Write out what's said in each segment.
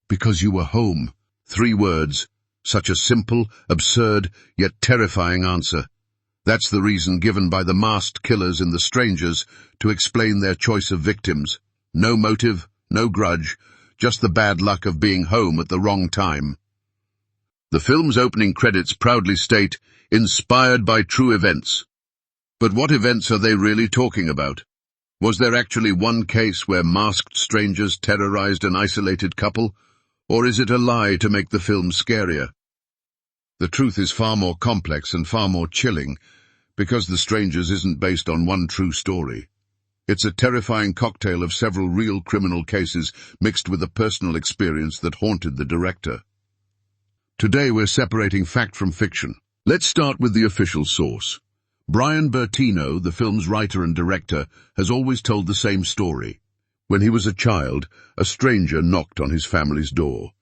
Because you were home. 3 words. Such a simple, absurd, yet terrifying answer. That's the reason given by the masked killers in The Strangers to explain their choice of victims. No motive, no grudge, just the bad luck of being home at the wrong time. The film's opening credits proudly state, "Inspired by true events." But what events are they really talking about? Was there actually one case where masked strangers terrorized an isolated couple, or is it a lie to make the film scarier? The truth is far more complex and far more chilling, because The Strangers isn't based on one true story. It's a terrifying cocktail of several real criminal cases mixed with a personal experience that haunted the director. Today we're separating fact from fiction. Let's start with the official source. Bryan Bertino, the film's writer and director, has always told the same story. When he was a child, a stranger knocked on his family's door.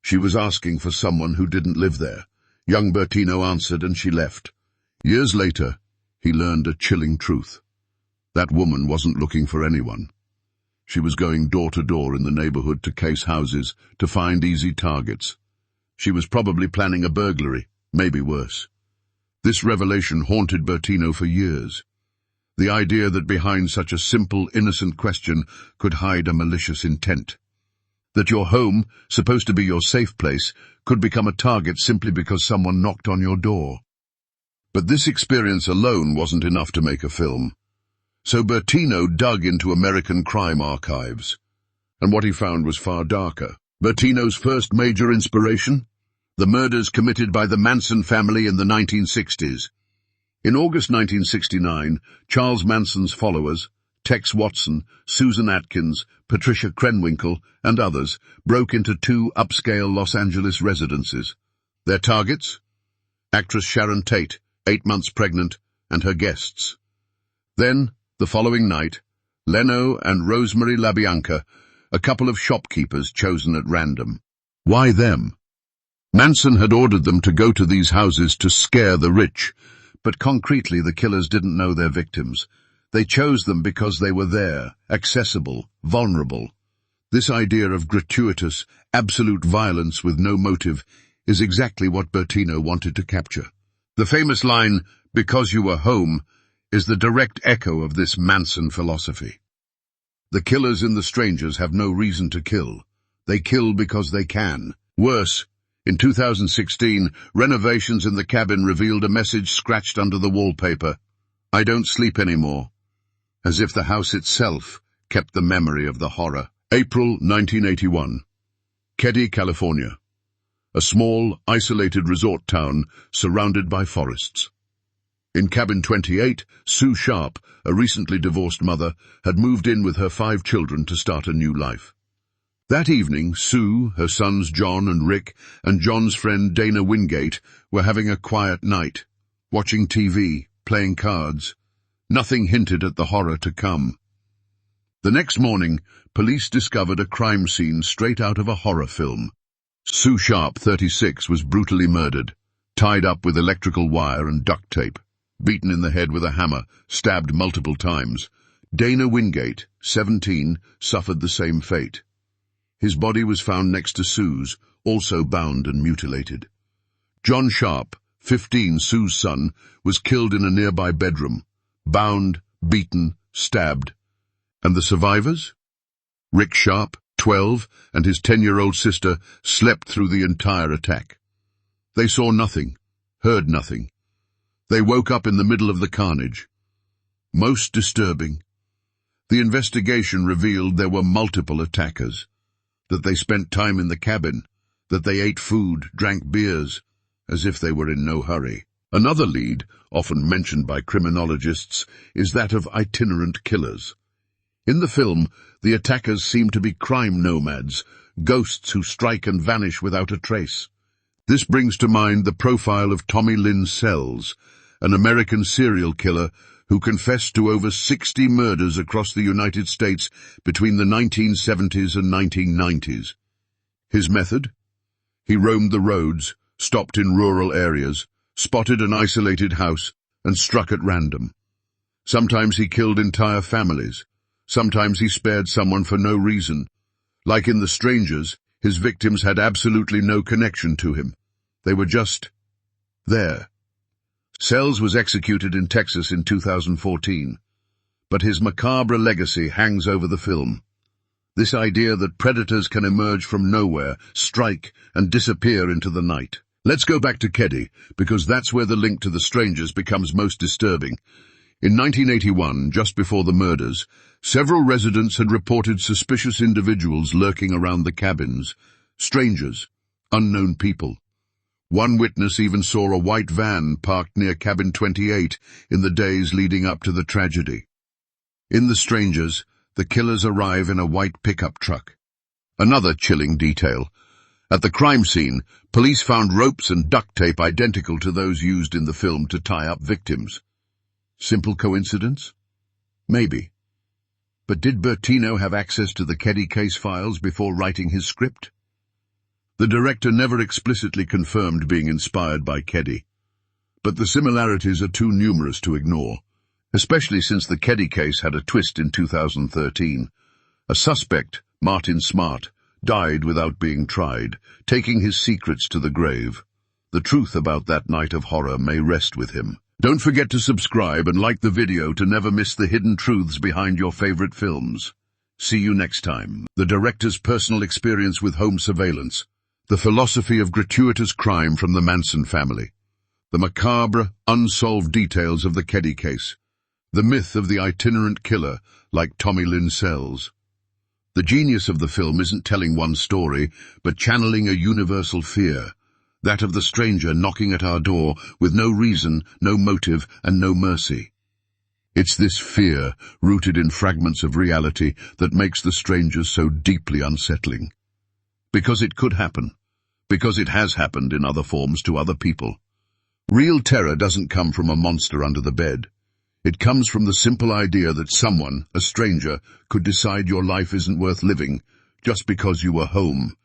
She was asking for someone who didn't live there. Young Bertino answered and she left. Years later, he learned a chilling truth. That woman wasn't looking for anyone. She was going door to door in the neighborhood to case houses, to find easy targets. She was probably planning a burglary, maybe worse. This revelation haunted Bertino for years. The idea that behind such a simple, innocent question could hide a malicious intent. That your home, supposed to be your safe place, could become a target simply because someone knocked on your door. But this experience alone wasn't enough to make a film. So Bertino dug into American crime archives. And what he found was far darker. Bertino's first major inspiration? The murders committed by the Manson family in the 1960s. In August 1969, Charles Manson's followers, Tex Watson, Susan Atkins, Patricia Krenwinkel, and others, broke into 2 upscale Los Angeles residences. Their targets? Actress Sharon Tate, 8 months pregnant, and her guests. Then, the following night, Leno and Rosemary LaBianca, a couple of shopkeepers chosen at random. Why them? Manson had ordered them to go to these houses to scare the rich, but concretely the killers didn't know their victims. They chose them because they were there, accessible, vulnerable. This idea of gratuitous, absolute violence with no motive is exactly what Bertino wanted to capture. The famous line, "Because you were home," is the direct echo of this Manson philosophy. The killers in The Strangers have no reason to kill. They kill because they can. Worse, in 2016, renovations in the cabin revealed a message scratched under the wallpaper. "I don't sleep anymore." As if the house itself kept the memory of the horror. April 1981. Keddie, California. A small, isolated resort town surrounded by forests. In cabin 28, Sue Sharp, a recently divorced mother, had moved in with her 5 children to start a new life. That evening, Sue, her sons John and Rick, and John's friend Dana Wingate were having a quiet night, watching TV, playing cards. Nothing hinted at the horror to come. The next morning, police discovered a crime scene straight out of a horror film. Sue Sharp, 36, was brutally murdered, tied up with electrical wire and duct tape, beaten in the head with a hammer, stabbed multiple times. Dana Wingate, 17, suffered the same fate. His body was found next to Sue's, also bound and mutilated. John Sharp, 15, Sue's son, was killed in a nearby bedroom, bound, beaten, stabbed. And the survivors? Rick Sharp, 12, and his 10-year-old sister slept through the entire attack. They saw nothing, heard nothing. They woke up in the middle of the carnage. Most disturbing. The investigation revealed there were multiple attackers, that they spent time in the cabin, that they ate food, drank beers, as if they were in no hurry. Another lead, often mentioned by criminologists, is that of itinerant killers. In the film, the attackers seem to be crime nomads, ghosts who strike and vanish without a trace. This brings to mind the profile of Tommy Lynn Sells, an American serial killer who confessed to over 60 murders across the United States between the 1970s and 1990s. His method? He roamed the roads, stopped in rural areas, spotted an isolated house, and struck at random. Sometimes he killed entire families. Sometimes he spared someone for no reason. Like in The Strangers, His victims had absolutely no connection to him. They were just there. Sells was executed in Texas in 2014, but his macabre legacy hangs over the film. This idea that predators can emerge from nowhere, strike, and disappear into the night. Let's go back to Keddie, because that's where the link to the strangers becomes most disturbing. In 1981, just before the murders, several residents had reported suspicious individuals lurking around the cabins. Strangers, unknown people. One witness even saw a white van parked near cabin 28 in the days leading up to the tragedy. In The Strangers, the killers arrive in a white pickup truck. Another chilling detail. At the crime scene, police found ropes and duct tape identical to those used in the film to tie up victims. Simple coincidence? Maybe. But did Bertino have access to the Keddie case files before writing his script? The director never explicitly confirmed being inspired by Keddie, but the similarities are too numerous to ignore, especially since the Keddie case had a twist in 2013. A suspect, Martin Smart, died without being tried, taking his secrets to the grave. The truth about that night of horror may rest with him. Don't forget to subscribe and like the video to never miss the hidden truths behind your favorite films. See you next time. The director's personal experience with home surveillance. The philosophy of gratuitous crime from the Manson family. The macabre, unsolved details of the Keddie case. The myth of the itinerant killer, like Tommy Lynn Sells. The genius of the film isn't telling one story, but channeling a universal fear. That of the stranger knocking at our door with no reason, no motive, and no mercy. It's this fear, rooted in fragments of reality, that makes the strangers so deeply unsettling. Because it could happen. Because it has happened in other forms to other people. Real terror doesn't come from a monster under the bed. It comes from the simple idea that someone, a stranger, could decide your life isn't worth living just because you were home,